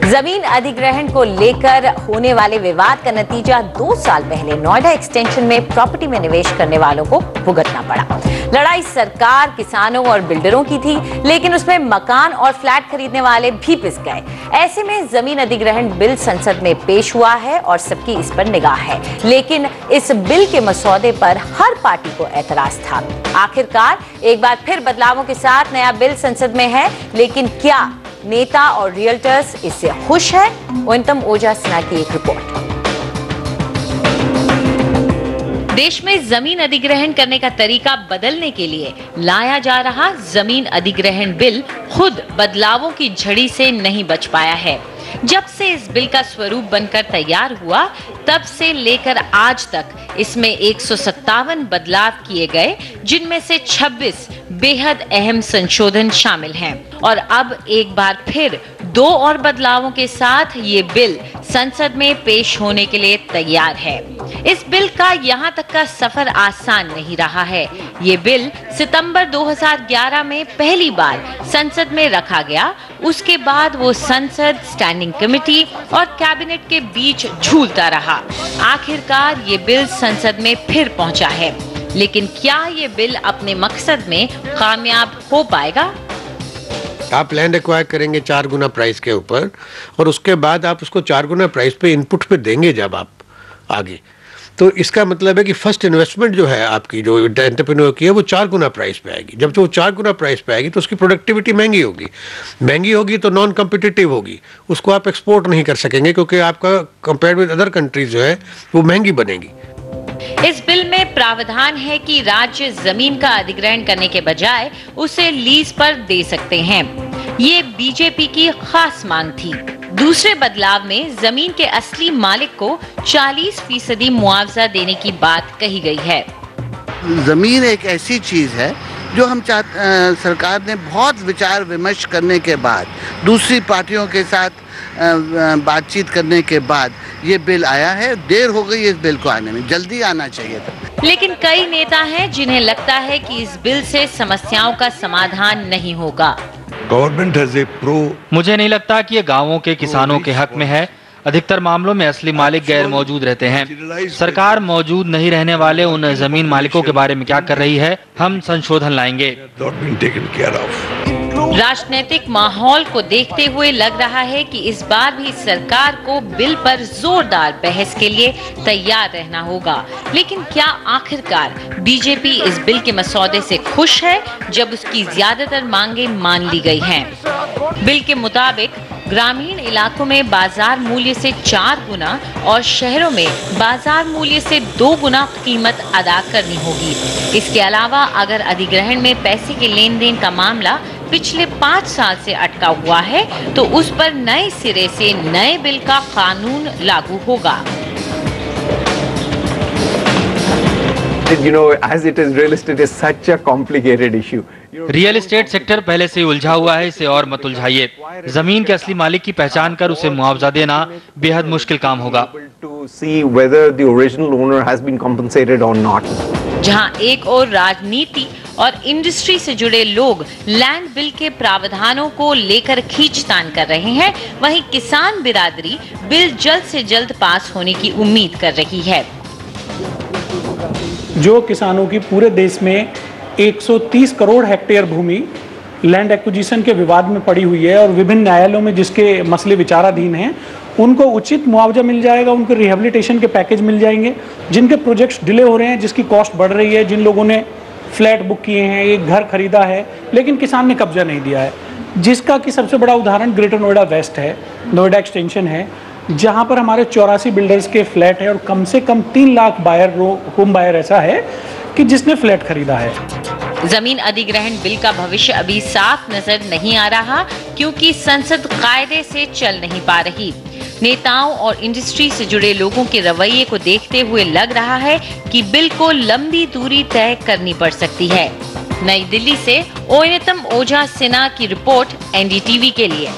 जमीन अधिग्रहण को लेकर होने वाले विवाद का नतीजा 2 साल पहले नोएडा एक्सटेंशन में प्रॉपर्टी में निवेश करने वालों को भुगतना पड़ा। लड़ाई सरकार, किसानों और बिल्डरों की थी, लेकिन उसमें मकान और फ्लैट खरीदने वाले भी पिस गए। ऐसे में जमीन अधिग्रहण बिल संसद में पेश हुआ है और सबकी इस पर निगाह है, लेकिन इस बिल के मसौदे पर हर पार्टी को एतराज था। आखिरकार एक बार फिर बदलावों के साथ नया बिल संसद में है, लेकिन क्या नेता और रियल्टर्स इससे खुश है? ओयनतम ओझा सिन्हा की एक रिपोर्ट। देश में जमीन अधिग्रहण करने का तरीका बदलने के लिए लाया जा रहा जमीन अधिग्रहण बिल खुद बदलावों की झड़ी से नहीं बच पाया है। जब से इस बिल का स्वरूप बनकर तैयार हुआ, तब से लेकर आज तक इसमें 157 बदलाव किए गए, जिनमें से 26 बेहद अहम संशोधन शामिल हैं। और अब एक बार फिर 2 और बदलावों के साथ ये बिल संसद में पेश होने के लिए तैयार है। इस बिल का यहाँ तक का सफर आसान नहीं रहा है। ये बिल सितंबर 2011 में पहली बार संसद में रखा गया। उसके बाद वो संसद, स्टैंडिंग कमेटी और कैबिनेट के बीच झूलता रहा। आखिरकार ये बिल संसद में फिर पहुंचा है, लेकिन क्या ये बिल अपने मकसद में कामयाब हो पाएगा? आप लैंड एक्वायर करेंगे 4 गुना प्राइस के ऊपर, और उसके बाद आप उसको 4 गुना प्राइस पे इनपुट पे देंगे जब आप आगे, तो इसका मतलब है कि फर्स्ट इन्वेस्टमेंट जो है आपकी, जो एंटरप्रेन्योर की है, वो 4 गुना प्राइस पे आएगी। जब वो 4 गुना प्राइस पे आएगी तो उसकी प्रोडक्टिविटी महंगी होगी तो नॉन कम्पिटिटिव होगी, उसको आप एक्सपोर्ट नहीं कर सकेंगे, क्योंकि आपका कंपेयर विद अदर कंट्रीज जो है वो महंगी बनेगी। इस बिल में प्रावधान है कि राज्य जमीन का अधिग्रहण करने के बजाय उसे लीज पर दे सकते हैं। ये बीजेपी की खास मांग थी। दूसरे बदलाव में जमीन के असली मालिक को 40% मुआवजा देने की बात कही गई है। जमीन एक ऐसी चीज है जो हम सरकार ने बहुत विचार विमर्श करने के बाद, दूसरी पार्टियों के साथ बातचीत करने के बाद ये बिल आया है। देर हो गई इस बिल को आने में, जल्दी आना चाहिए था। लेकिन कई नेता हैं जिन्हें लगता है कि इस बिल से समस्याओं का समाधान नहीं होगा। Government has a pro. मुझे नहीं लगता कि ये गांवों के किसानों के हक में है। अधिकतर मामलों में असली मालिक गैर मौजूद रहते हैं। सरकार मौजूद नहीं रहने वाले उन जमीन मालिकों के बारे में क्या कर रही है? हम संशोधन लाएंगे। राजनीतिक माहौल को देखते हुए लग रहा है कि इस बार भी सरकार को बिल पर जोरदार बहस के लिए तैयार रहना होगा। लेकिन क्या आखिरकार बीजेपी इस बिल के मसौदे से खुश है, जब उसकी ज्यादातर मांगे मान ली गई हैं? बिल के मुताबिक ग्रामीण इलाकों में बाजार मूल्य से 4 गुना और शहरों में बाजार मूल्य से 2 गुना कीमत अदा करनी होगी। इसके अलावा अगर अधिग्रहण में पैसे के लेन देन का मामला पिछले 5 साल से अटका हुआ है, तो उस पर नए सिरे से नए बिल का कानून लागू होगा। You know, as it is, real estate is such a complicated issue. Real estate sector पहले से उलझा हुआ है, इसे और मत उलझाइए। जमीन के असली मालिक की पहचान कर उसे मुआवजा देना बेहद मुश्किल काम होगा। जहां एक और राजनीति और इंडस्ट्री से जुड़े लोग लैंड बिल के प्रावधानों को लेकर खींचतान कर रहे हैं, वहीं किसान बिरादरी बिल जल्द से जल्द पास होने की उम्मीद कर रही है। जो किसानों की पूरे देश में 130 करोड़ हेक्टेयर भूमि लैंड एक्विजिशन के विवाद में पड़ी हुई है और विभिन्न न्यायालयों में जिसके मसले विचाराधीन हैं, उनको उचित मुआवजा मिल जाएगा, उनको रिहेबिलिटेशन के पैकेज मिल जाएंगे। जिनके प्रोजेक्ट्स डिले हो रहे हैं, जिसकी कॉस्ट बढ़ रही है, जिन लोगों ने फ्लैट बुक किए हैं, एक घर खरीदा है, लेकिन किसान ने कब्जा नहीं दिया है, जिसका कि सबसे बड़ा उदाहरण ग्रेटर नोएडा वेस्ट है, नोएडा एक्सटेंशन है, जहां पर हमारे 84 बिल्डर्स के फ्लैट है और कम से कम 3 लाख होम बायर ऐसा है कि जिसने फ्लैट खरीदा है। जमीन अधिग्रहण बिल का भविष्य अभी साफ नजर नहीं आ रहा, क्योंकि संसद कायदे से चल नहीं पा रही। नेताओं और इंडस्ट्री से जुड़े लोगों के रवैये को देखते हुए लग रहा है कि बिल को लंबी दूरी तय करनी पड़ सकती है। नई दिल्ली से ओयनतम ओझा सिन्हा की रिपोर्ट, NDTV के लिए।